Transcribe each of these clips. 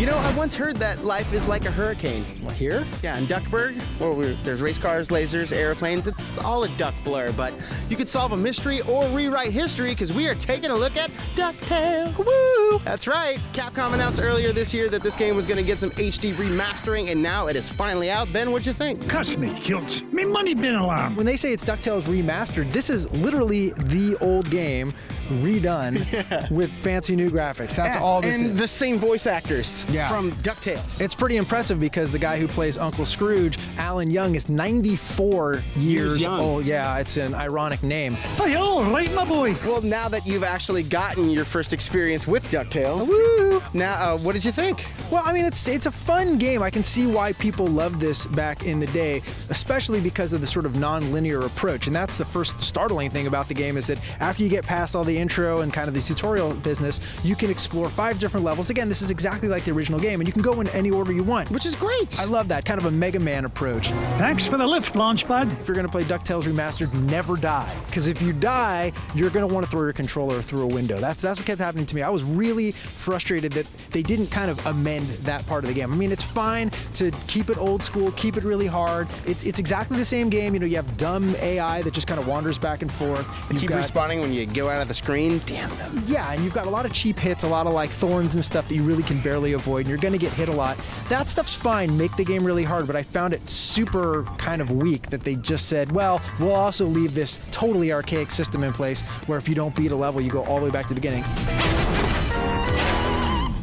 You know, I once heard that life is like a hurricane. Well, here? Yeah, in Duckburg, where there's race cars, lasers, airplanes. It's all a duck blur, but you could solve a mystery or rewrite history because we are taking a look at DuckTales. Woo! That's right. Capcom announced earlier this year that this game was going to get some HD remastering, and now it is finally out. Ben, what'd you think? Cuss me, kilts. Me money been alarmed. When they say it's DuckTales Remastered, this is literally the old game redone with fancy new graphics. That's all this and is. the same voice actors Yeah. from DuckTales. It's pretty impressive because the guy who plays Uncle Scrooge, Alan Young, is 94 years young. old. Yeah, it's an ironic name. Hey, all right, my boy. Well, now that you've actually gotten your first experience with DuckTales, Woo! now what did you think? Well, I mean, it's a fun game. I can see why people loved this back in the day, especially because of the sort of non-linear approach. And that's the first startling thing about the game, is that after you get past all the intro and kind of the tutorial business, you can explore 5 different levels. Again, this is exactly like the original game, and you can go in any order you want. Which is great. I love that, kind of a Mega Man approach. Thanks for the lift, Launchpad. If you're going to play DuckTales Remastered, never die. Because if you die, you're going to want to throw your controller through a window. That's what kept happening to me. I was really frustrated that they didn't kind of amend that part of the game. I mean, it's fine to keep it old school, keep it really hard. It's exactly the same game. You know, you have dumb AI that just kind of wanders back and forth. You keep respawning when you go out of the screen. Damn them. Yeah, and you've got a lot of cheap hits, a lot of like thorns and stuff that you really can barely avoid, and you're going to get hit a lot. That stuff's fine, make the game really hard, but I found it super kind of weak that they just said, well, we'll also leave this totally archaic system in place where if you don't beat a level, you go all the way back to the beginning.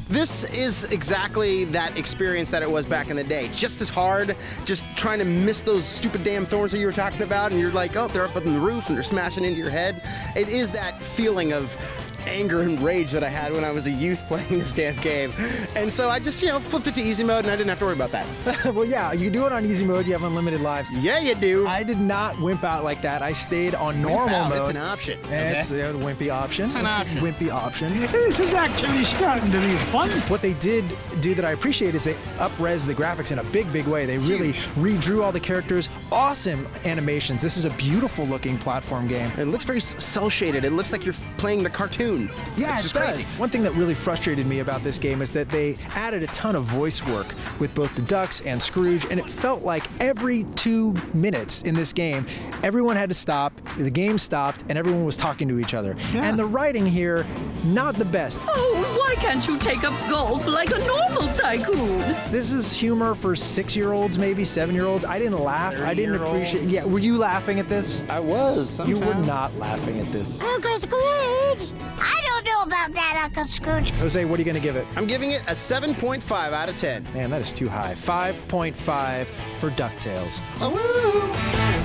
This is exactly that experience that it was back in the day. Just as hard, just trying to miss those stupid damn thorns that you were talking about, and you're like, oh, they're up on the roof and they're smashing into your head. It is that feeling of anger and rage that I had when I was a youth playing this damn game. And so I just, flipped it to easy mode and I didn't have to worry about that. Well, yeah, you do it on easy mode, you have unlimited lives. Yeah, you do. I did not wimp out like that. I stayed on normal mode. It's an option. It's a wimpy option. It's an option. A wimpy option. This is actually starting to be fun. What they did do that I appreciate is they up-res the graphics in a big, big way. They really redrew all the characters. Awesome animations. This is a beautiful looking platform game. It looks very cel-shaded. It looks like you're playing the cartoon. Yeah, it's it just does. crazy. One thing that really frustrated me about this game is that they added a ton of voice work with both the Ducks and Scrooge, and it felt like every 2 minutes in this game, everyone had to stop, the game stopped, and everyone was talking to each other. Yeah. And the writing here, not the best. Oh, why can't you take up golf like a normal tycoon? This is humor for 6-year-olds, maybe 7-year-olds. I didn't laugh. I didn't 30-year-olds. appreciate. Yeah, were you laughing at this? I was. You were sometimes. not laughing at this. Uncle Scrooge! I don't know about that, Uncle Scrooge. Jose, what are you going to give it? I'm giving it a 7.5 out of 10. Man, that is too high. 5.5 for DuckTales. Oh, woo!